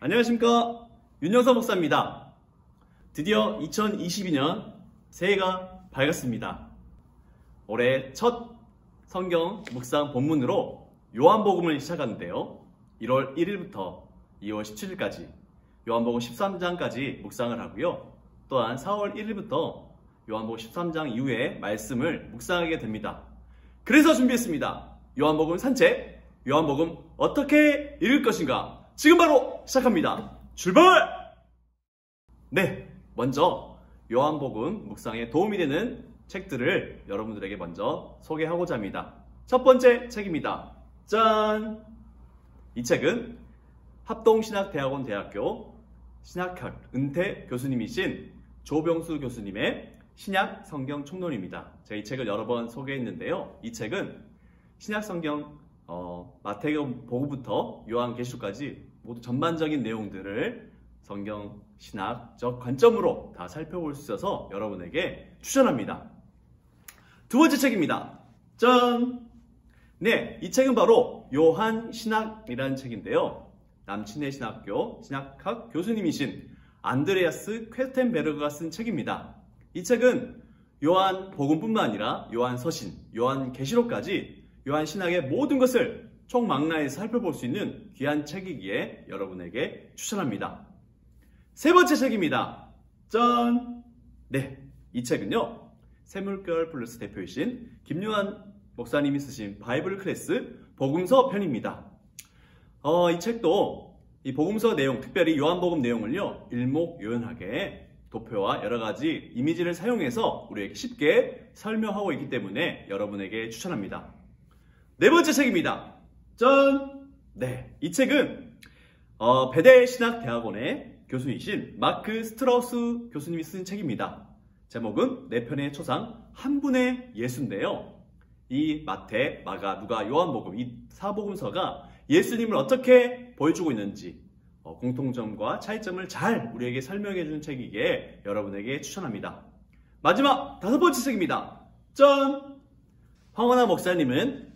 안녕하십니까, 윤영서 목사입니다. 드디어 2022년 새해가 밝았습니다. 올해 첫 성경 묵상 본문으로 요한복음을 시작하는데요, 1월 1일부터 2월 17일까지 요한복음 13장까지 묵상을 하고요, 또한 4월 1일부터 요한복음 13장 이후에 말씀을 묵상하게 됩니다. 그래서 준비했습니다. 요한복음 산책, 요한복음 어떻게 읽을 것인가? 지금 바로 시작합니다. 출발! 네, 먼저 요한복음 묵상에 도움이 되는 책들을 여러분들에게 먼저 소개하고자 합니다. 첫 번째 책입니다. 짠! 이 책은 합동신학대학원 대학교 신학학 은퇴 교수님이신 조병수 교수님의 신약 성경 총론입니다. 제가 이 책을 여러 번 소개했는데요, 이 책은 신약 성경 마태복음부터 요한계시록까지 모두 전반적인 내용들을 성경 신학적 관점으로 다 살펴볼 수 있어서 여러분에게 추천합니다. 두 번째 책입니다. 짠! 네, 이 책은 바로 요한신학이라는 책인데요, 남친의 신학교 신학학 교수님이신 안드레아스 퀘텐베르그가 쓴 책입니다. 이 책은 요한복음뿐만 아니라 요한서신, 요한계시록까지 요한신학의 모든 것을 총망라해서 살펴볼 수 있는 귀한 책이기에 여러분에게 추천합니다. 세 번째 책입니다. 짠! 네, 이 책은요, 세물결 플러스 대표이신 김요한 목사님이 쓰신 바이블 클래스 복음서 편입니다. 이 책도 이 복음서 내용, 특별히 요한복음 내용을요, 일목요연하게 도표와 여러가지 이미지를 사용해서 우리에게 쉽게 설명하고 있기 때문에 여러분에게 추천합니다. 네 번째 책입니다. 짠! 네, 이 책은 베데신학대학원의 교수이신 마크 스트라우스 교수님이 쓴 책입니다. 제목은 네 편의 초상 한 분의 예수인데요, 이 마태, 마가, 누가, 요한복음 이 사복음서가 예수님을 어떻게 보여주고 있는지 공통점과 차이점을 잘 우리에게 설명해 주는 책이기에 여러분에게 추천합니다. 마지막 다섯 번째 책입니다. 짠! 황원하 목사님은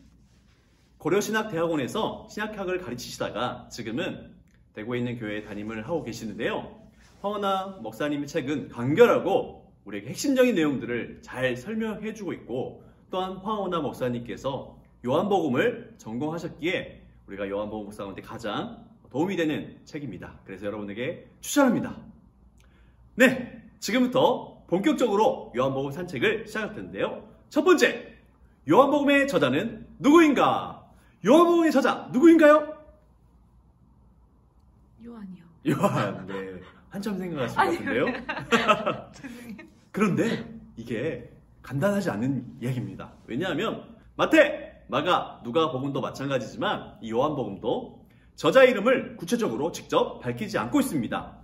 고려신학대학원에서 신학학을 가르치시다가 지금은 대구에 있는 교회에 담임을 하고 계시는데요, 황원하 목사님의 책은 간결하고 우리에게 핵심적인 내용들을 잘 설명해 주고 있고, 또한 황원하 목사님께서 요한복음을 전공하셨기에 우리가 요한복음 묵상하는데 가장 도움이 되는 책입니다. 그래서 여러분에게 추천합니다. 네, 지금부터 본격적으로 요한복음 산책을 시작할 텐데요, 첫 번째, 요한복음의 저자는 누구인가? 요한복음의 저자 누구인가요? 요한이요. 요한. 네, 한참 생각하실 것 같은데요. 그런데 이게 간단하지 않은 이야기입니다. 왜냐하면 마태, 마가, 누가 복음도 마찬가지지만 이 요한복음도 저자 이름을 구체적으로 직접 밝히지 않고 있습니다.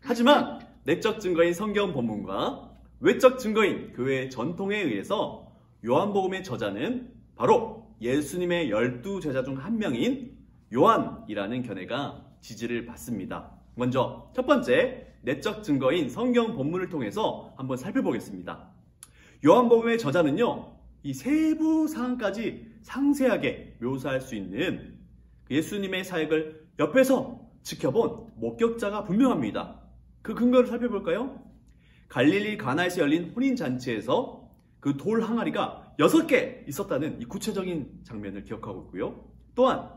하지만 내적 증거인 성경 본문과 외적 증거인 교회의 전통에 의해서 요한복음의 저자는 바로 예수님의 12제자 중 한 명인 요한이라는 견해가 지지를 받습니다. 먼저 첫 번째, 내적 증거인 성경 본문을 통해서 한번 살펴보겠습니다. 요한복음의 저자는요, 이 세부 사항까지 상세하게 묘사할 수 있는 예수님의 사역을 옆에서 지켜본 목격자가 분명합니다. 그 근거를 살펴볼까요? 갈릴리 가나에서 열린 혼인잔치에서 그 돌 항아리가 6개 있었다는 이 구체적인 장면을 기억하고 있고요, 또한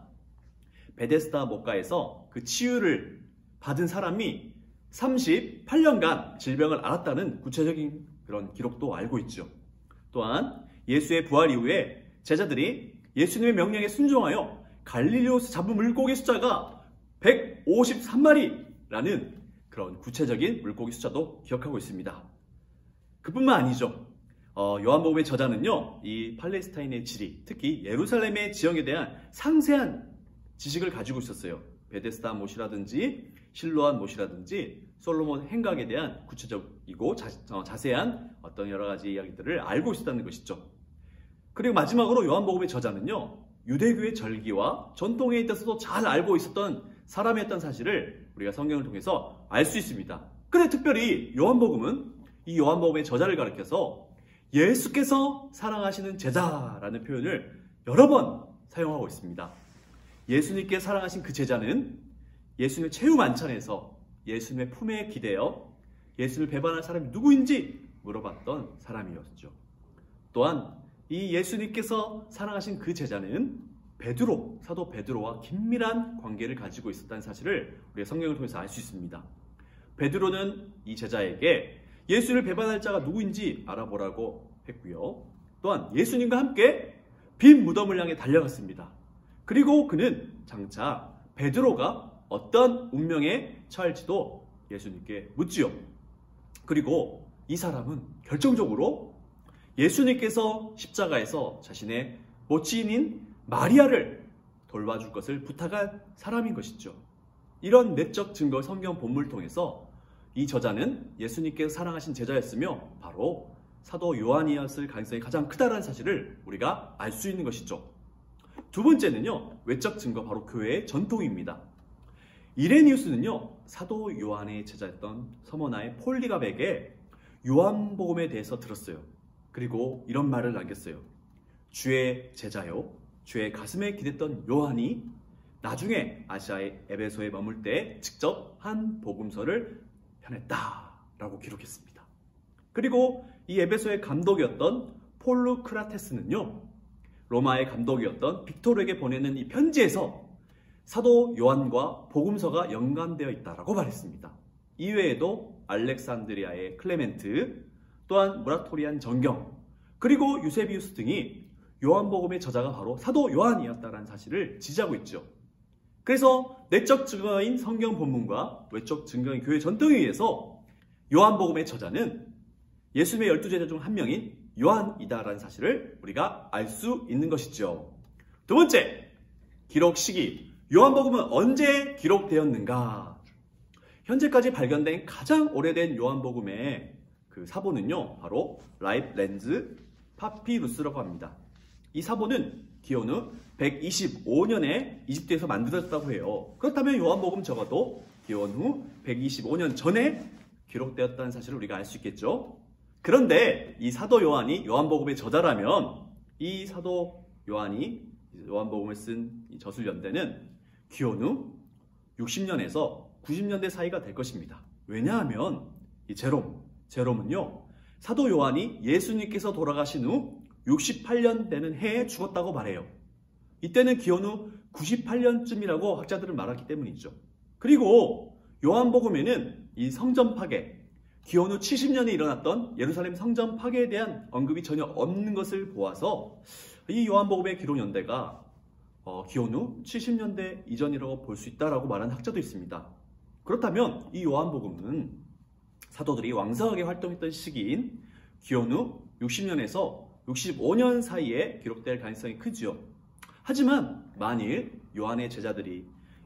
베데스다 목가에서 그 치유를 받은 사람이 38년간 질병을 앓았다는 구체적인 그런 기록도 알고 있죠. 또한 예수의 부활 이후에 제자들이 예수님의 명령에 순종하여 갈릴리에서 잡은 물고기 숫자가 153마리라는 그런 구체적인 물고기 숫자도 기억하고 있습니다. 그뿐만 아니죠. 요한복음의 저자는요, 이 팔레스타인의 지리, 특히 예루살렘의 지형에 대한 상세한 지식을 가지고 있었어요. 베데스다 못이라든지 실로암 못이라든지 솔로몬 행각에 대한 구체적이고 자세한 어떤 여러 가지 이야기들을 알고 있었다는 것이죠. 그리고 마지막으로 요한복음의 저자는요, 유대교의 절기와 전통에 있어서도 잘 알고 있었던 사람이었던 사실을 우리가 성경을 통해서 알 수 있습니다. 그런데 특별히 요한복음은 이 요한복음의 저자를 가리켜서 예수께서 사랑하시는 제자라는 표현을 여러 번 사용하고 있습니다. 예수님께 사랑하신 그 제자는 예수님의 최후 만찬에서 예수님의 품에 기대어 예수님을 배반할 사람이 누구인지 물어봤던 사람이었죠. 또한 이 예수님께서 사랑하신 그 제자는 베드로, 사도 베드로와 긴밀한 관계를 가지고 있었다는 사실을 우리가 성경을 통해서 알 수 있습니다. 베드로는 이 제자에게 예수를 배반할 자가 누구인지 알아보라고 했고요. 또한 예수님과 함께 빈 무덤을 향해 달려갔습니다. 그리고 그는 장차 베드로가 어떤 운명에 처할지도 예수님께 묻지요. 그리고 이 사람은 결정적으로 예수님께서 십자가에서 자신의 모친인 마리아를 돌봐줄 것을 부탁한 사람인 것이죠. 이런 내적 증거 성경 본문을 통해서 이 저자는 예수님께서 사랑하신 제자였으며 바로 사도 요한이었을 가능성이 가장 크다는 사실을 우리가 알 수 있는 것이죠. 두 번째는요, 외적 증거, 바로 교회의 전통입니다. 이레니우스는요, 사도 요한의 제자였던 서머나의 폴리갑에게 요한복음에 대해서 들었어요. 그리고 이런 말을 남겼어요. 주의 제자요, 주의 가슴에 기댔던 요한이 나중에 아시아의 에베소에 머물 때 직접 한 복음서를 펴냈다라고 기록했습니다. 그리고 이 에베소의 감독이었던 폴루크라테스는요, 로마의 감독이었던 빅토르에게 보내는 이 편지에서 사도 요한과 복음서가 연관되어 있다라고 말했습니다. 이외에도 알렉산드리아의 클레멘트, 또한 무라토리안 정경, 그리고 유세비우스 등이 요한복음의 저자가 바로 사도 요한이었다는 사실을 지지하고 있죠. 그래서 내적 증거인 성경 본문과 외적 증거인 교회 전통에 의해서 요한복음의 저자는 예수님의 12제자 중 한 명인 요한이다라는 사실을 우리가 알 수 있는 것이죠. 두 번째, 기록 시기. 요한복음은 언제 기록되었는가? 현재까지 발견된 가장 오래된 요한복음의 그 사본은요, 바로 라이프렌즈 파피루스라고 합니다. 이 사본은 기원 후 125년에 이집트에서 만들어졌다고 해요. 그렇다면 요한복음 적어도 기원 후 125년 전에 기록되었다는 사실을 우리가 알 수 있겠죠. 그런데 이 사도 요한이 요한복음의 저자라면 이 사도 요한이 요한복음을 쓴 이 저술 연대는 기원 후 60년에서 90년대 사이가 될 것입니다. 왜냐하면 이 제롬은요, 사도 요한이 예수님께서 돌아가신 후 68년 되는 해에 죽었다고 말해요. 이때는 기원 후 98년쯤이라고 학자들은 말하기 때문이죠. 그리고 요한복음에는 이 성전 파괴, 기원 후 70년에 일어났던 예루살렘 성전 파괴에 대한 언급이 전혀 없는 것을 보아서 이 요한복음의 기록 연대가 기원 후 70년대 이전이라고 볼 수 있다라고 말하는 학자도 있습니다. 그렇다면 이 요한복음은 사도들이 왕성하게 활동했던 시기인 기원 후 60년에서 65년 사이에 기록될 가능성이 크지요. 하지만 만일 요한의 제자들이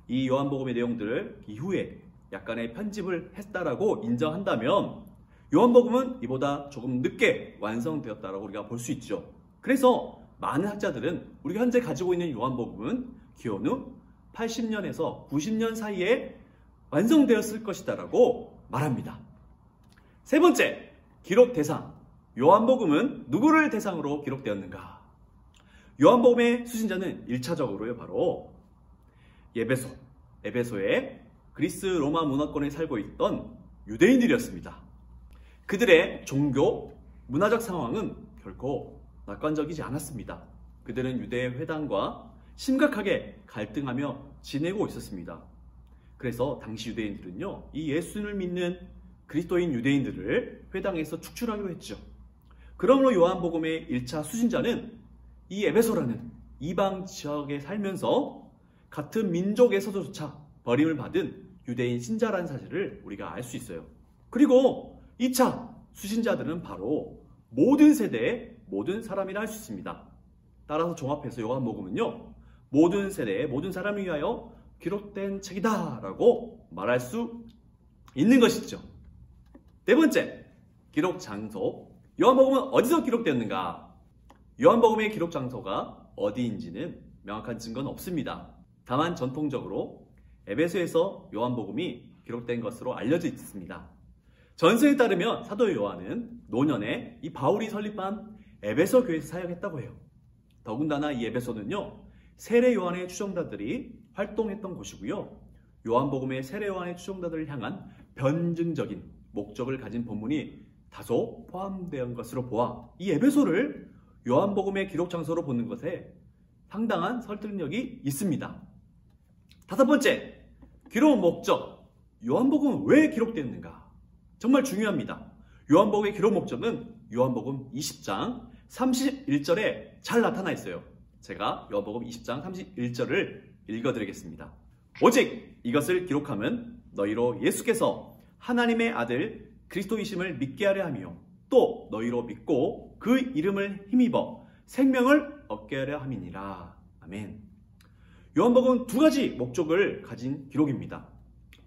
이 요한복음의 내용들을 이후에 약간의 편집을 했다라고 인정한다면 요한복음은 이보다 조금 늦게 완성되었다라고 우리가 볼 수 있죠. 그래서 많은 학자들은 우리가 현재 가지고 있는 요한복음은 기원 후 80년에서 90년 사이에 완성되었을 것이다라고 말합니다. 세 번째, 기록 대상. 요한복음은 누구를 대상으로 기록되었는가? 요한복음의 수신자는 1차적으로요, 바로 에베소의 그리스 로마 문화권에 살고 있던 유대인들이었습니다. 그들의 종교, 문화적 상황은 결코 낙관적이지 않았습니다. 그들은 유대 회당과 심각하게 갈등하며 지내고 있었습니다. 그래서 당시 유대인들은요, 이 예수를 믿는 그리스도인 유대인들을 회당에서 축출하기로 했죠. 그러므로 요한복음의 1차 수신자는 이 에베소라는 이방 지역에 살면서 같은 민족에서조차 버림을 받은 유대인 신자라는 사실을 우리가 알 수 있어요. 그리고 2차 수신자들은 바로 모든 세대의 모든 사람이라 할 수 있습니다. 따라서 종합해서 요한복음은요, 모든 세대의 모든 사람을 위하여 기록된 책이다 라고 말할 수 있는 것이죠. 네 번째, 기록 장소. 요한복음은 어디서 기록되었는가? 요한복음의 기록 장소가 어디인지는 명확한 증거는 없습니다. 다만 전통적으로 에베소에서 요한복음이 기록된 것으로 알려져 있습니다. 전서에 따르면 사도 요한은 노년에 이 바울이 설립한 에베소 교회에서 사역했다고 해요. 더군다나 이 에베소는요, 세례 요한의 추종자들이 활동했던 곳이고요, 요한복음의 세례요한의 추종자들을 향한 변증적인 목적을 가진 본문이 다소 포함된 것으로 보아 이 에베소를 요한복음의 기록 장소로 보는 것에 상당한 설득력이 있습니다. 다섯 번째, 기록 목적. 요한복음은 왜 기록되었는가? 정말 중요합니다. 요한복음의 기록 목적은 요한복음 20장 31절에 잘 나타나 있어요. 제가 요한복음 20장 31절을 읽어드리겠습니다. 오직 이것을 기록하면 너희로 예수께서 하나님의 아들 그리스도이심을 믿게 하려 하며 또 너희로 믿고 그 이름을 힘입어 생명을 얻게 하려 함이니라. 아멘. 요한복음은 두 가지 목적을 가진 기록입니다.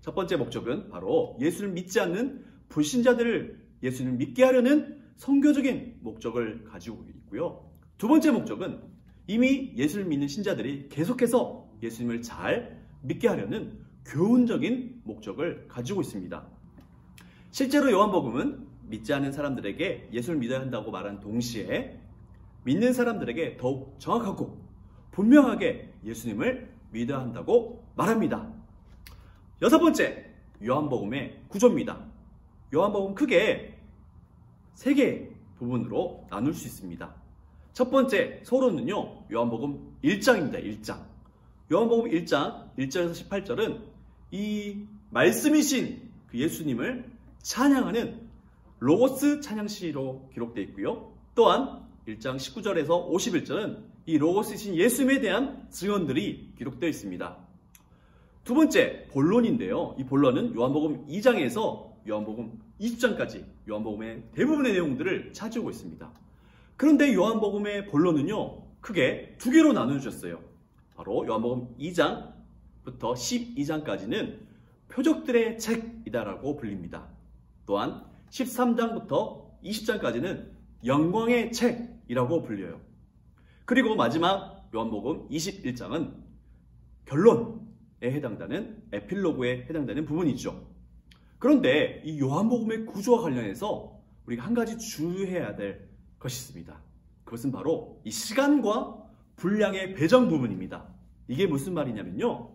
첫 번째 목적은 바로 예수를 믿지 않는 불신자들을 예수를 믿게 하려는 선교적인 목적을 가지고 있고요. 두 번째 목적은 이미 예수를 믿는 신자들이 계속해서 예수님을 잘 믿게 하려는 교훈적인 목적을 가지고 있습니다. 실제로 요한복음은 믿지 않는 사람들에게 예수를 믿어야 한다고 말한 동시에 믿는 사람들에게 더욱 정확하고 분명하게 예수님을 믿어야 한다고 말합니다. 여섯 번째, 요한복음의 구조입니다. 요한복음 크게 세 개의 부분으로 나눌 수 있습니다. 첫 번째 서론은요, 요한복음 1장입니다. 1장. 요한복음 1장 1절에서 18절은 이 말씀이신 그 예수님을 찬양하는 로고스 찬양시로 기록되어 있고요. 또한 1장 19절에서 51절은 이 로고스이신 예수님에 대한 증언들이 기록되어 있습니다. 두 번째, 본론인데요. 이 본론은 요한복음 2장에서 요한복음 20장까지 요한복음의 대부분의 내용들을 차지하고 있습니다. 그런데 요한복음의 본론은요, 크게 두 개로 나누어졌어요. 바로 요한복음 2장부터 12장까지는 표적들의 책이다라고 불립니다. 또한 13장부터 20장까지는 영광의 책이라고 불려요. 그리고 마지막 요한복음 21장은 결론에 해당되는 에필로그에 해당되는 부분이죠. 그런데 이 요한복음의 구조와 관련해서 우리가 한 가지 주의해야 될 것이 있습니다. 그것은 바로 이 시간과 분량의 배정 부분입니다. 이게 무슨 말이냐면요,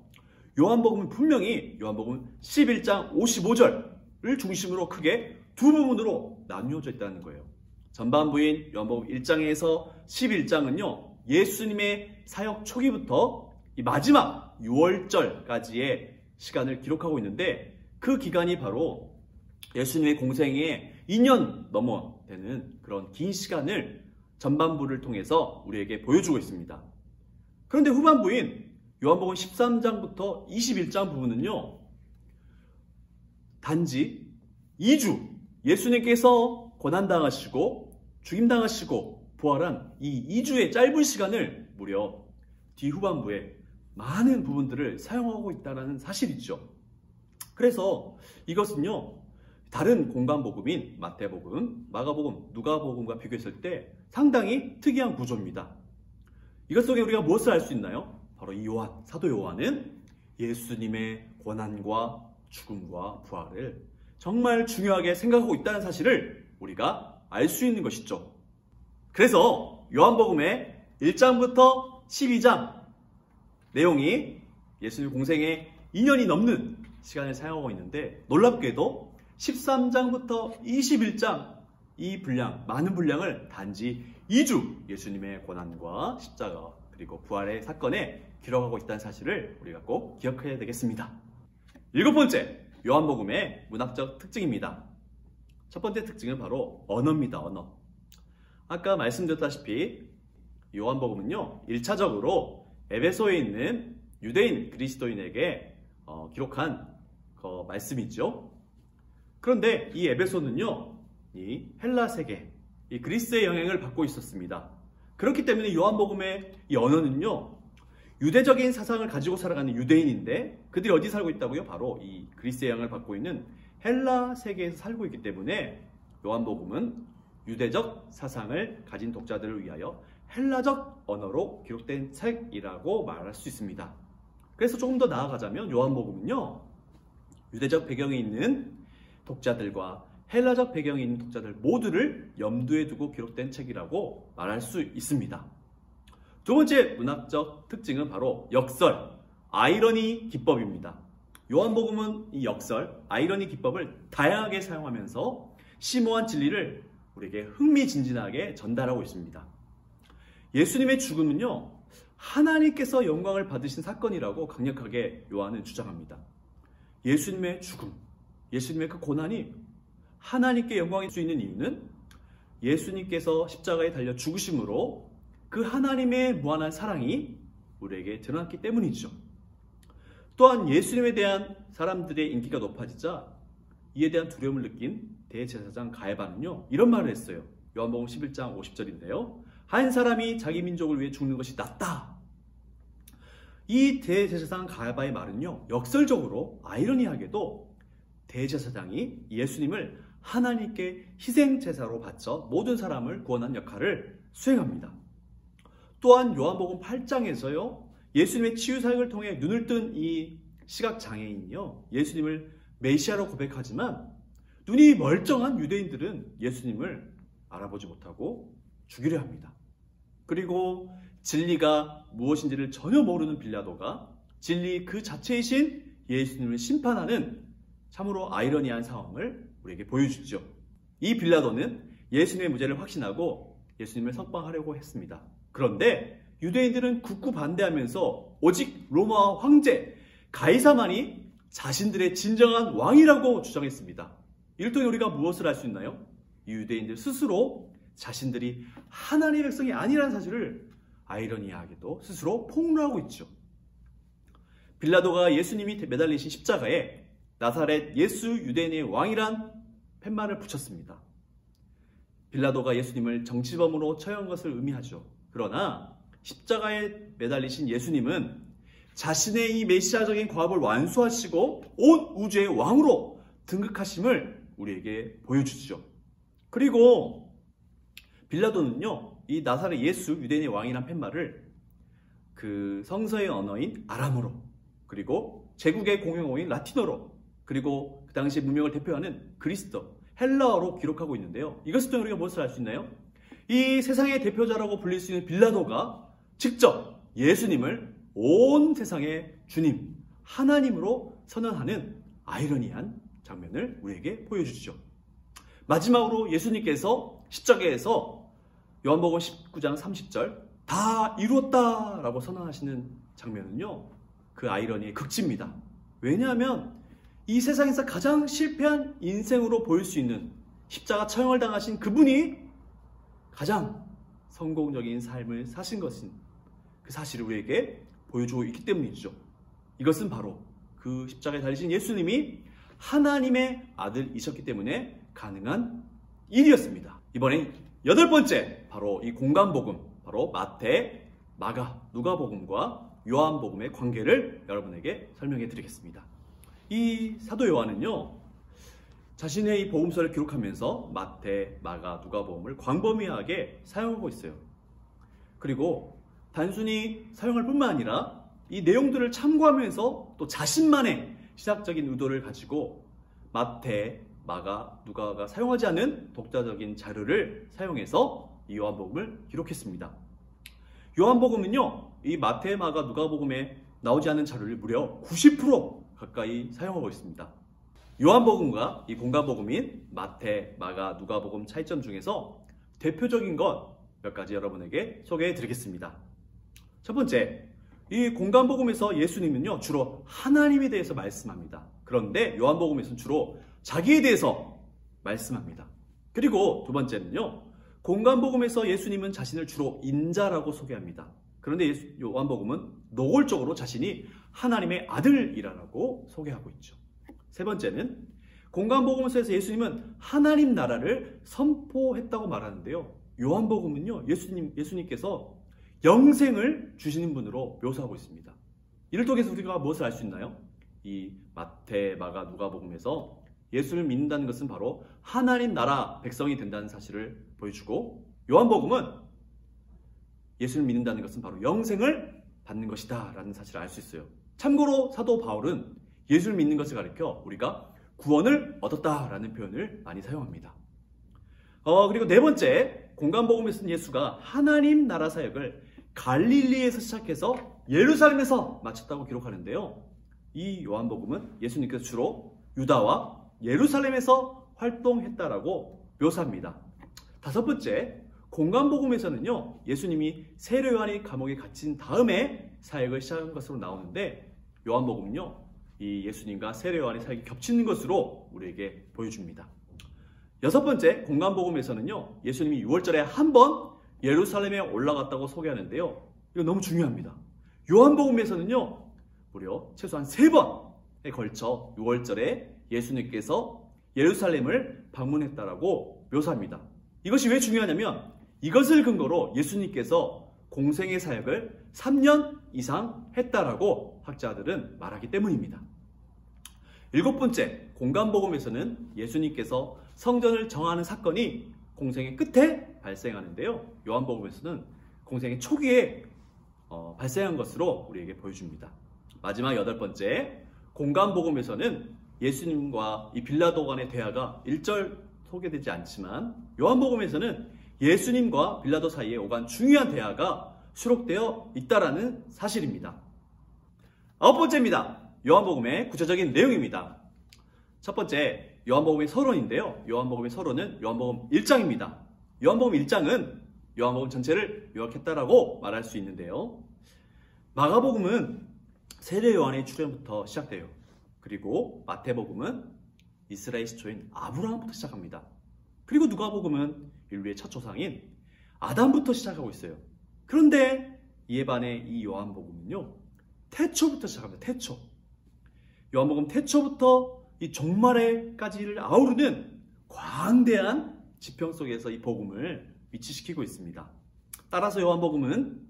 요한복음은 분명히 요한복음 11장 55절을 중심으로 크게 두 부분으로 나뉘어져 있다는 거예요. 전반부인 요한복음 1장에서 11장은요, 예수님의 사역 초기부터 이 마지막 6월절까지의 시간을 기록하고 있는데, 그 기간이 바로 예수님의 공생에 2년 넘어 되는 그런 긴 시간을 전반부를 통해서 우리에게 보여주고 있습니다. 그런데 후반부인 요한복음 13장부터 21장 부분은요, 단지 2주 예수님께서 고난당하시고 죽임당하시고 부활한 이 2주의 짧은 시간을 무려 뒤후반부에 많은 부분들을 사용하고 있다는 사실이죠. 그래서 이것은요, 다른 공간복음인 마태복음, 마가복음, 누가복음과 비교했을 때 상당히 특이한 구조입니다. 이것 속에 우리가 무엇을 알 수 있나요? 바로 이 사도 요한은 예수님의 고난과 죽음과 부활을 정말 중요하게 생각하고 있다는 사실을 우리가 알 수 있는 것이죠. 그래서 요한복음의 1장부터 12장 내용이 예수님 공생에 2년이 넘는 시간을 사용하고 있는데, 놀랍게도 13장부터 21장 이 분량, 많은 분량을 단지 2주 예수님의 고난과 십자가 그리고 부활의 사건에 기록하고 있다는 사실을 우리가 꼭 기억해야 되겠습니다. 일곱 번째, 요한복음의 문학적 특징입니다. 첫 번째 특징은 바로 언어입니다. 언어. 아까 말씀드렸다시피 요한복음은요, 1차적으로 에베소에 있는 유대인 그리스도인에게 기록한 말씀이죠. 그런데 이 에베소는요, 이 헬라 세계, 이 그리스의 영향을 받고 있었습니다. 그렇기 때문에 요한복음의 이 언어는요, 유대적인 사상을 가지고 살아가는 유대인인데 그들이 어디 살고 있다고요? 바로 이 그리스의 영향을 받고 있는 헬라 세계에서 살고 있기 때문에 요한복음은 유대적 사상을 가진 독자들을 위하여 헬라적 언어로 기록된 책이라고 말할 수 있습니다. 그래서 조금 더 나아가자면 요한복음은요, 유대적 배경이 있는 독자들과 헬라적 배경이 있는 독자들 모두를 염두에 두고 기록된 책이라고 말할 수 있습니다. 두 번째 문학적 특징은 바로 역설, 아이러니 기법입니다. 요한복음은 이 역설, 아이러니 기법을 다양하게 사용하면서 심오한 진리를 우리에게 흥미진진하게 전달하고 있습니다. 예수님의 죽음은요, 하나님께서 영광을 받으신 사건이라고 강력하게 요한은 주장합니다. 예수님의 죽음, 예수님의 그 고난이 하나님께 영광일 수 있는 이유는 예수님께서 십자가에 달려 죽으심으로 그 하나님의 무한한 사랑이 우리에게 드러났기 때문이죠. 또한 예수님에 대한 사람들의 인기가 높아지자 이에 대한 두려움을 느낀 대제사장 가야바는요, 이런 말을 했어요. 요한복음 11장 50절인데요. 한 사람이 자기 민족을 위해 죽는 것이 낫다. 이 대제사장 가야바의 말은요, 역설적으로 아이러니하게도 대제사장이 예수님을 하나님께 희생제사로 바쳐 모든 사람을 구원한 역할을 수행합니다. 또한 요한복음 8장에서요, 예수님의 치유사역을 통해 눈을 뜬 이 시각장애인이요, 예수님을 메시아로 고백하지만 눈이 멀쩡한 유대인들은 예수님을 알아보지 못하고 죽이려 합니다. 그리고 진리가 무엇인지를 전혀 모르는 빌라도가 진리 그 자체이신 예수님을 심판하는 참으로 아이러니한 상황을 우리에게 보여주죠. 이 빌라도는 예수님의 무죄를 확신하고 예수님을 석방하려고 했습니다. 그런데 유대인들은 굳고 반대하면서 오직 로마 황제 가이사만이 자신들의 진정한 왕이라고 주장했습니다. 이를 통해 우리가 무엇을 알 수 있나요? 이 유대인들 스스로 자신들이 하나님의 백성이 아니라는 사실을 아이러니하게도 스스로 폭로하고 있죠. 빌라도가 예수님이 매달리신 십자가에 나사렛 예수 유대인의 왕이란 팻말을 붙였습니다. 빌라도가 예수님을 정치범으로 처형한 것을 의미하죠. 그러나 십자가에 매달리신 예수님은 자신의 이 메시아적인 과업을 완수하시고 온 우주의 왕으로 등극하심을 우리에게 보여주죠. 그리고 빌라도는요, 이 나사렛 예수 유대인의 왕이란 팻말을 그 성서의 언어인 아람어로, 그리고 제국의 공용어인 라틴어로, 그리고 그 당시 문명을 대표하는 그리스어, 헬라어로 기록하고 있는데요. 이것을 통해 우리가 무엇을 알 수 있나요? 이 세상의 대표자라고 불릴 수 있는 빌라도가 직접 예수님을 온 세상의 주님, 하나님으로 선언하는 아이러니한 장면을 우리에게 보여주죠. 마지막으로 예수님께서 십자가에서 요한복음 19장 30절 다 이루었다 라고 선언하시는 장면은요, 그 아이러니의 극치입니다. 왜냐하면 이 세상에서 가장 실패한 인생으로 보일 수 있는 십자가 처형을 당하신 그분이 가장 성공적인 삶을 사신 것인 그 사실을 우리에게 보여주고 있기 때문이죠. 이것은 바로 그 십자가에 달리신 예수님이 하나님의 아들이셨기 때문에 가능한 일이었습니다. 이번엔 8번째, 바로 이 공간복음, 바로 마태, 마가, 누가복음과 요한복음의 관계를 여러분에게 설명해 드리겠습니다. 이 사도 요한은요, 자신의 이 복음서를 기록하면서 마태, 마가, 누가복음을 광범위하게 사용하고 있어요. 그리고 단순히 사용할 뿐만 아니라 이 내용들을 참고하면서 또 자신만의 신학적인 의도를 가지고 마태, 마가, 누가가 사용하지 않은 독자적인 자료를 사용해서 이 요한복음을 기록했습니다. 요한복음은요, 이 마태, 마가, 누가복음에 나오지 않은 자료를 무려 90% 가까이 사용하고 있습니다. 요한복음과 이 공간복음인 마태, 마가, 누가복음 차이점 중에서 대표적인 것 몇 가지 여러분에게 소개해 드리겠습니다. 첫 번째, 이 공간복음에서 예수님은요, 주로 하나님에 대해서 말씀합니다. 그런데 요한복음에서는 주로 자기에 대해서 말씀합니다. 그리고 두 번째는요, 공간복음에서 예수님은 자신을 주로 인자라고 소개합니다. 그런데 요한복음은 노골적으로 자신이 하나님의 아들이라고 소개하고 있죠. 세 번째는 공간복음에서 예수님은 하나님 나라를 선포했다고 말하는데요. 요한복음은요, 예수님께서 영생을 주시는 분으로 묘사하고 있습니다. 이를 통해서 우리가 무엇을 알 수 있나요? 이 마태, 마가, 누가복음에서 예수를 믿는다는 것은 바로 하나님 나라 백성이 된다는 사실을 보여주고, 요한복음은 예수를 믿는다는 것은 바로 영생을 받는 것이다 라는 사실을 알 수 있어요. 참고로 사도 바울은 예수를 믿는 것을 가리켜 우리가 구원을 얻었다라는 표현을 많이 사용합니다. 그리고 네 번째, 공간복음에서는 예수가 하나님 나라 사역을 갈릴리에서 시작해서 예루살렘에서 마쳤다고 기록하는데요. 이 요한복음은 예수님께서 주로 유다와 예루살렘에서 활동했다라고 묘사합니다. 다섯 번째, 공관복음에서는요, 예수님이 세례 요한이 감옥에 갇힌 다음에 사역을 시작한 것으로 나오는데, 요한복음은요, 이 예수님과 세례 요한의 사역이 겹치는 것으로 우리에게 보여줍니다. 여섯 번째, 공관복음에서는요, 예수님이 6월절에 한 번 예루살렘에 올라갔다고 소개하는데요, 이거 너무 중요합니다. 요한복음에서는요, 무려 최소한 3번에 걸쳐 6월절에 예수님께서 예루살렘을 방문했다라고 묘사합니다. 이것이 왜 중요하냐면 이것을 근거로 예수님께서 공생의 사역을 3년 이상 했다라고 학자들은 말하기 때문입니다. 일곱 번째, 공관복음에서는 예수님께서 성전을 정하는 사건이 공생의 끝에 발생하는데요, 요한복음에서는 공생의 초기에 발생한 것으로 우리에게 보여줍니다. 마지막 여덟 번째, 공관복음에서는 예수님과 이 빌라도 간의 대화가 1절 소개되지 않지만 요한복음에서는 예수님과 빌라도 사이에 오간 중요한 대화가 수록되어 있다라는 사실입니다. 아홉 번째입니다. 요한복음의 구체적인 내용입니다. 첫 번째, 요한복음의 서론인데요. 요한복음의 서론은 요한복음 1장입니다. 요한복음 1장은 요한복음 전체를 요약했다라고 말할 수 있는데요. 마가복음은 세례 요한의 출현부터 시작돼요. 그리고 마태복음은 이스라엘 시초인 아브라함부터 시작합니다. 그리고 누가복음은 인류의 첫 조상인 아담부터 시작하고 있어요. 그런데 이에 반해 이 요한복음은요, 태초부터 시작합니다. 태초. 요한복음 태초부터 이 종말에까지를 아우르는 광대한 지평 속에서 이 복음을 위치시키고 있습니다. 따라서 요한복음은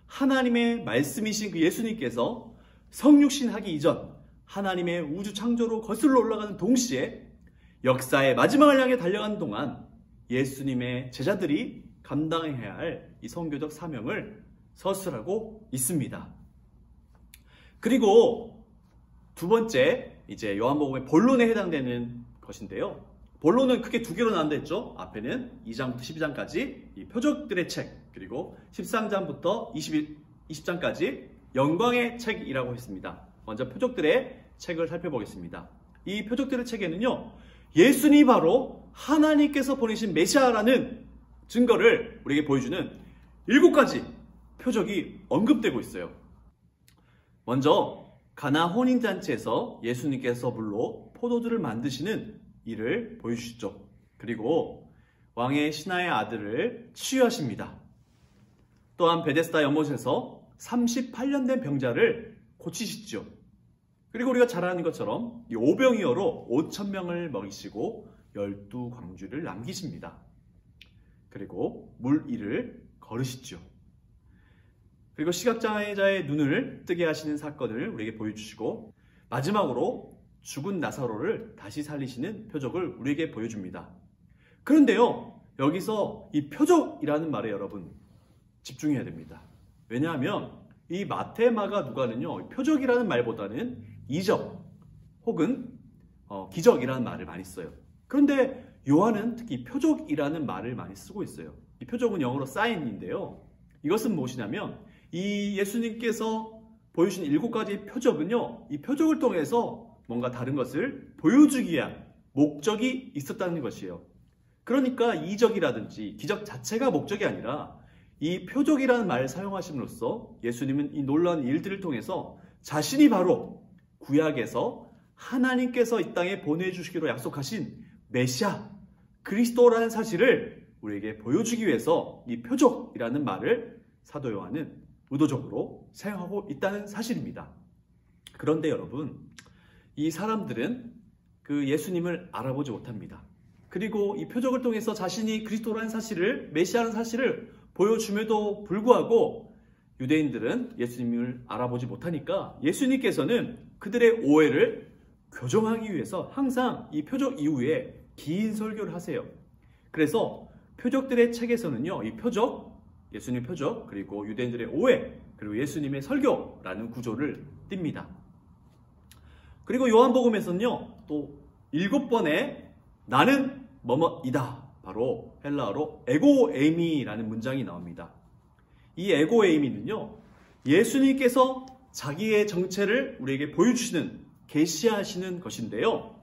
하나님의 말씀이신 그 예수님께서 성육신하기 이전 하나님의 우주 창조로 거슬러 올라가는 동시에 역사의 마지막을 향해 달려가는 동안 예수님의 제자들이 감당해야 할 이 선교적 사명을 서술하고 있습니다. 그리고 두 번째, 이제 요한복음의 본론에 해당되는 것인데요. 본론은 크게 두 개로 나눈다 했죠. 앞에는 2장부터 12장까지 이 표적들의 책, 그리고 13장부터 20장까지 영광의 책이라고 했습니다. 먼저 표적들의 책을 살펴보겠습니다. 이 표적들의 책에는요, 예수님이 바로 하나님께서 보내신 메시아라는 증거를 우리에게 보여주는 7가지 표적이 언급되고 있어요. 먼저 가나 혼인잔치에서 예수님께서 물로 포도주를 만드시는 일을 보여주시죠. 그리고 왕의 신하의 아들을 치유하십니다. 또한 베데스다 연못에서 38년 된 병자를 고치시죠. 그리고 우리가 잘 아는 것처럼 이 오병이어로 5,000명을 먹이시고 12광주를 남기십니다. 그리고 물 위를 걸으시죠. 그리고 시각장애자의 눈을 뜨게 하시는 사건을 우리에게 보여주시고, 마지막으로 죽은 나사로를 다시 살리시는 표적을 우리에게 보여줍니다. 그런데요, 여기서 이 표적이라는 말에 여러분 집중해야 됩니다. 왜냐하면 이 마태, 마가, 누가는요, 표적이라는 말보다는 이적 혹은 기적이라는 말을 많이 써요. 그런데 요한은 특히 표적이라는 말을 많이 쓰고 있어요. 이 표적은 영어로 사인인데요. 이것은 무엇이냐면 이 예수님께서 보여주신 7가지 표적은요, 이 표적을 통해서 뭔가 다른 것을 보여주기 위한 목적이 있었다는 것이에요. 그러니까 이적이라든지 기적 자체가 목적이 아니라 이 표적이라는 말을 사용하심으로써 예수님은 이 놀라운 일들을 통해서 자신이 바로 구약에서 하나님께서 이 땅에 보내주시기로 약속하신 메시아, 그리스도라는 사실을 우리에게 보여주기 위해서 이 표적이라는 말을 사도 요한은 의도적으로 사용하고 있다는 사실입니다. 그런데 여러분, 이 사람들은 그 예수님을 알아보지 못합니다. 그리고 이 표적을 통해서 자신이 그리스도라는 사실을, 메시아라는 사실을 보여줌에도 불구하고 유대인들은 예수님을 알아보지 못하니까 예수님께서는 그들의 오해를 교정하기 위해서 항상 이 표적 이후에 긴 설교를 하세요. 그래서 표적들의 책에서는요, 이 표적, 예수님의 표적, 그리고 유대인들의 오해, 그리고 예수님의 설교라는 구조를 띱니다. 그리고 요한복음에서는요, 또 7번의 나는 뭐뭐이다, 바로 헬라어로 에고에이미라는 문장이 나옵니다. 이 에고에이미는요, 예수님께서 자기의 정체를 우리에게 보여주시는, 계시하시는 것인데요.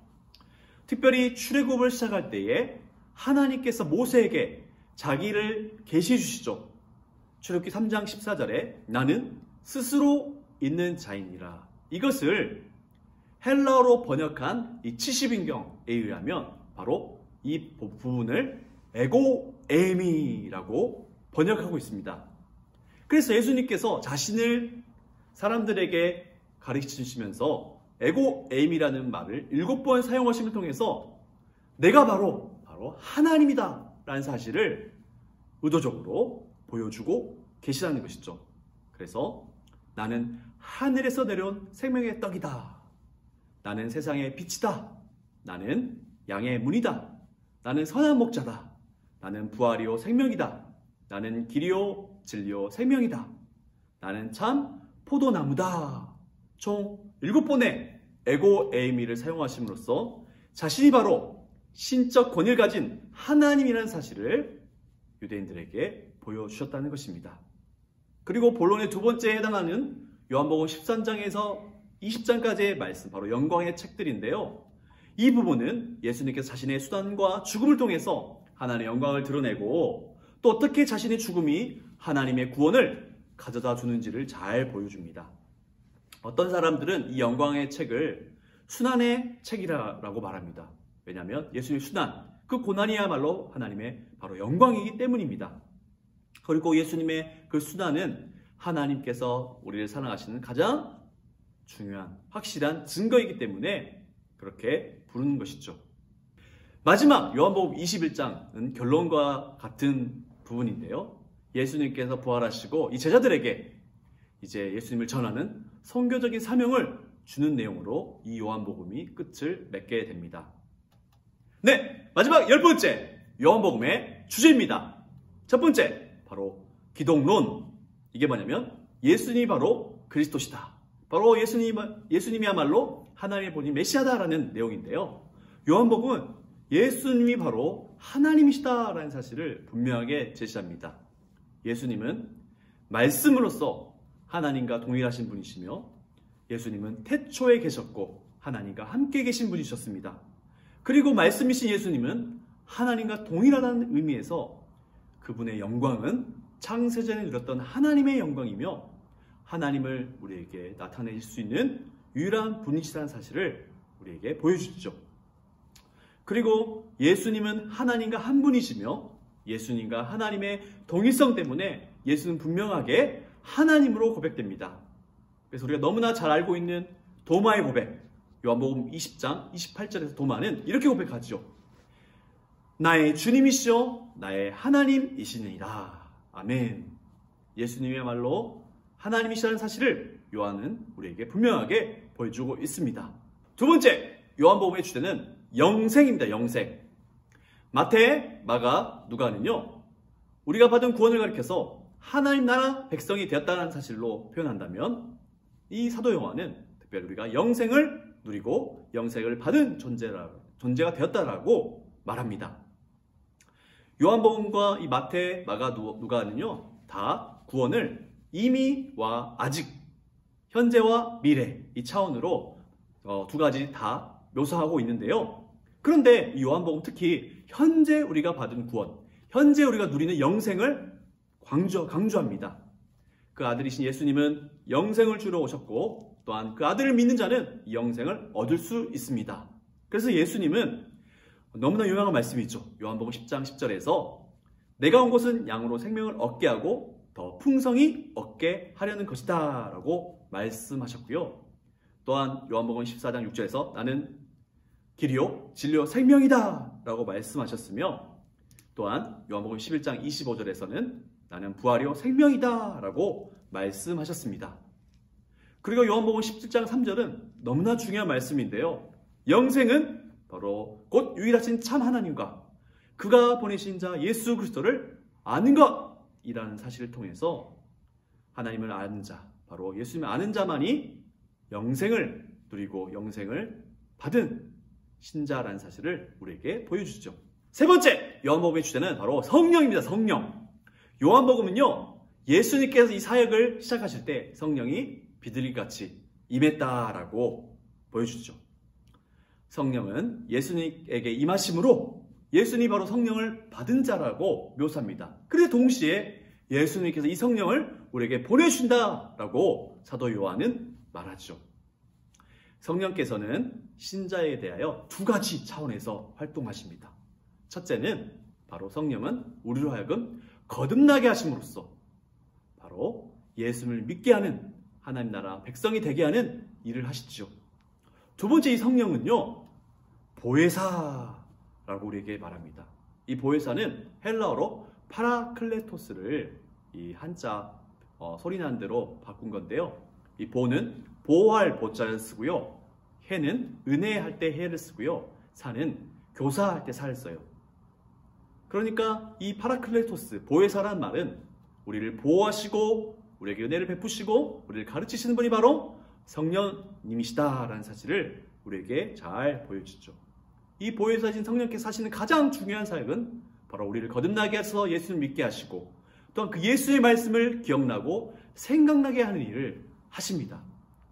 특별히 출애굽을 시작할 때에 하나님께서 모세에게 자기를 계시해 주시죠. 출애굽기 3장 14절에 나는 스스로 있는 자이니라. 이것을 헬라어로 번역한 이 70인경에 의하면 바로 이 부분을 에고 에미라고 번역하고 있습니다. 그래서 예수님께서 자신을 사람들에게 가르치시면서 에고 에임이라는 말을 7번 사용하심을 통해서 내가 바로 하나님이다 라는 사실을 의도적으로 보여주고 계시다는 것이죠. 그래서 나는 하늘에서 내려온 생명의 떡이다. 나는 세상의 빛이다. 나는 양의 문이다. 나는 선한 목자다. 나는 부활이요 생명이다. 나는 길이요 진리요 생명이다. 나는 참 포도나무다. 총 7번의 에고 에이미를 사용하심으로써 자신이 바로 신적 권위를 가진 하나님이라는 사실을 유대인들에게 보여주셨다는 것입니다. 그리고 본론의 두 번째에 해당하는 요한복음 13장에서 20장까지의 말씀, 바로 영광의 책들인데요. 이 부분은 예수님께서 자신의 수단과 죽음을 통해서 하나님의 영광을 드러내고 또 어떻게 자신의 죽음이 하나님의 구원을 가져다 주는지를 잘 보여줍니다. 어떤 사람들은 이 영광의 책을 순환의 책이라고 말합니다. 왜냐하면 예수님의 순환, 그 고난이야말로 하나님의 바로 영광이기 때문입니다. 그리고 예수님의 그 순환은 하나님께서 우리를 사랑하시는 가장 중요한 확실한 증거이기 때문에 그렇게 부르는 것이죠. 마지막 요한복음 21장은 결론과 같은 부분인데요. 예수님께서 부활하시고 이 제자들에게 이제 예수님을 전하는 선교적인 사명을 주는 내용으로 이 요한복음이 끝을 맺게 됩니다. 네, 마지막 10번째 요한복음의 주제입니다. 첫 번째, 바로 기독론. 이게 뭐냐면 예수님이 바로 그리스도시다. 바로 예수님이야말로 하나님의 본인 메시아다라는 내용인데요. 요한복음은 예수님이 바로 하나님이시다라는 사실을 분명하게 제시합니다. 예수님은 말씀으로서 하나님과 동일하신 분이시며 예수님은 태초에 계셨고 하나님과 함께 계신 분이셨습니다. 그리고 말씀이신 예수님은 하나님과 동일하다는 의미에서 그분의 영광은 창세전에 누렸던 하나님의 영광이며 하나님을 우리에게 나타내실 수 있는 유일한 분이시라는 사실을 우리에게 보여주시죠. 그리고 예수님은 하나님과 한 분이시며 예수님과 하나님의 동일성 때문에 예수는 분명하게 하나님으로 고백됩니다. 그래서 우리가 너무나 잘 알고 있는 도마의 고백, 요한복음 20장 28절에서 도마는 이렇게 고백하죠. 나의 주님이시여 나의 하나님이시니라. 아멘. 예수님이야말로 하나님이시라는 사실을 요한은 우리에게 분명하게 보여주고 있습니다. 두 번째, 요한복음의 주제는 영생입니다. 영생. 마태, 마가, 누가는요, 우리가 받은 구원을 가리켜서 하나님 나라 백성이 되었다는 사실로 표현한다면 이 사도 요한은 특별히 우리가 영생을 누리고 영생을 받은 존재가 되었다라고 말합니다. 요한복음과 이 마태, 마가, 누가는요, 다 구원을 이미와 아직, 현재와 미래 이 차원으로 두 가지 다 묘사하고 있는데요. 그런데 이 요한복음 특히 현재 우리가 받은 구원, 현재 우리가 누리는 영생을 강조합니다. 그 아들이신 예수님은 영생을 주러 오셨고 또한 그 아들을 믿는 자는 영생을 얻을 수 있습니다. 그래서 예수님은 너무나 유명한 말씀이 있죠. 요한복음 10장 10절에서 내가 온 것은 양으로 생명을 얻게 하고 더 풍성히 얻게 하려는 것이다 라고 말씀하셨고요. 또한 요한복음 14장 6절에서 나는 길이요 진리요 생명이다 라고 말씀하셨으며 또한 요한복음 11장 25절에서는 나는 부활이요 생명이다 라고 말씀하셨습니다. 그리고 요한복음 17장 3절은 너무나 중요한 말씀인데요. 영생은 바로 곧 유일하신 참 하나님과 그가 보내신 자 예수 그리스도를 아는 것이라는 사실을 통해서 하나님을 아는 자, 바로 예수님을 아는 자만이 영생을 누리고 영생을 받은 신자라는 사실을 우리에게 보여주죠. 세 번째, 요한복음의 주제는 바로 성령입니다. 성령. 요한복음은요, 예수님께서 이 사역을 시작하실 때 성령이 비둘기같이 임했다라고 보여주죠. 성령은 예수님에게 임하심으로 예수님이 바로 성령을 받은 자라고 묘사합니다. 그런데 동시에 예수님께서 이 성령을 우리에게 보내주신다라고 사도 요한은 말하죠. 성령께서는 신자에 대하여 두 가지 차원에서 활동하십니다. 첫째는 바로 성령은 우리로 하여금 거듭나게 하심으로써 바로 예수를 믿게 하는 하나님 나라 백성이 되게 하는 일을 하시죠. 두 번째, 이 성령은요, 보혜사라고 우리에게 말합니다. 이 보혜사는 헬라어로 파라클레토스를 이 한자 소리나는 대로 바꾼 건데요. 이 보는 보호할 보자를 쓰고요. 해는 은혜할 때 해를 쓰고요. 사는 교사할 때 사를 써요. 그러니까 이 파라클레토스, 보혜사란 말은 우리를 보호하시고 우리에게 은혜를 베푸시고 우리를 가르치시는 분이 바로 성령님이시다라는 사실을 우리에게 잘 보여주죠. 이 보혜사신 성령께서 하시는 가장 중요한 사역은 바로 우리를 거듭나게 해서 예수를 믿게 하시고 또한 그 예수의 말씀을 기억나고 생각나게 하는 일을 하십니다.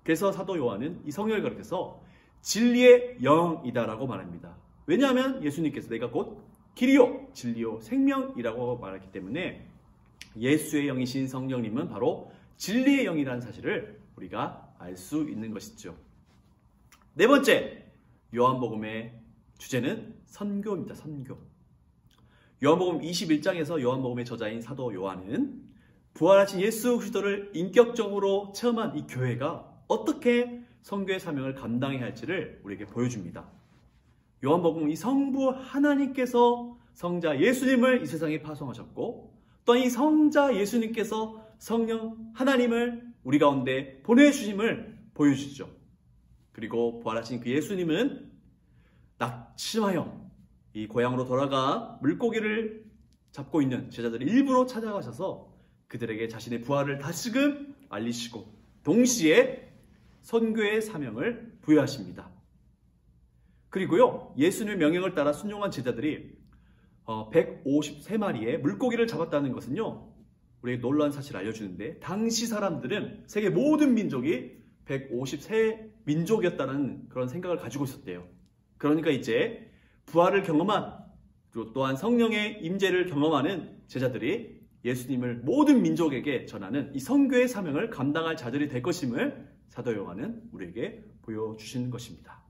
그래서 사도 요한은 이 성령을 가르쳐서 진리의 영이다라고 말합니다. 왜냐하면 예수님께서 내가 곧 길이요 진리요 생명이라고 말했기 때문에 예수의 영이신 성령님은 바로 진리의 영이라는 사실을 우리가 알 수 있는 것이죠. 네 번째, 요한복음의 주제는 선교입니다. 선교. 요한복음 21장에서 요한복음의 저자인 사도 요한은 부활하신 예수 그리스도를 인격적으로 체험한 이 교회가 어떻게 선교의 사명을 감당해야 할지를 우리에게 보여줍니다. 요한복음 이 성부 하나님께서 성자 예수님을 이 세상에 파송하셨고 또 이 성자 예수님께서 성령 하나님을 우리 가운데 보내주심을 보여주시죠. 그리고 부활하신 그 예수님은 낙심하여 이 고향으로 돌아가 물고기를 잡고 있는 제자들을 일부러 찾아가셔서 그들에게 자신의 부활을 다시금 알리시고 동시에 선교의 사명을 부여하십니다. 그리고요, 예수님의 명령을 따라 순종한 제자들이 153마리의 물고기를 잡았다는 것은요, 우리에게 놀라운 사실을 알려주는데 당시 사람들은 세계 모든 민족이 153민족이었다는 그런 생각을 가지고 있었대요. 그러니까 이제 부활을 경험한 그리고 또한 성령의 임재를 경험하는 제자들이 예수님을 모든 민족에게 전하는 이 선교의 사명을 감당할 자들이 될 것임을 사도 요한은 우리에게 보여주시는 것입니다.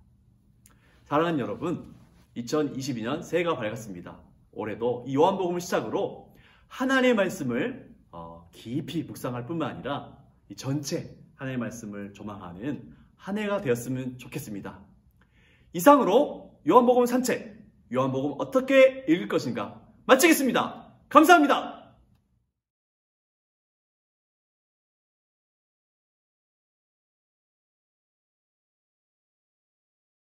사랑하는 여러분, 2022년 새해가 밝았습니다. 올해도 이 요한복음을 시작으로 하나님의 말씀을 깊이 묵상할 뿐만 아니라 이 전체 하나님의 말씀을 조망하는 한 해가 되었으면 좋겠습니다. 이상으로 요한복음 산책, 요한복음 어떻게 읽을 것인가 마치겠습니다. 감사합니다.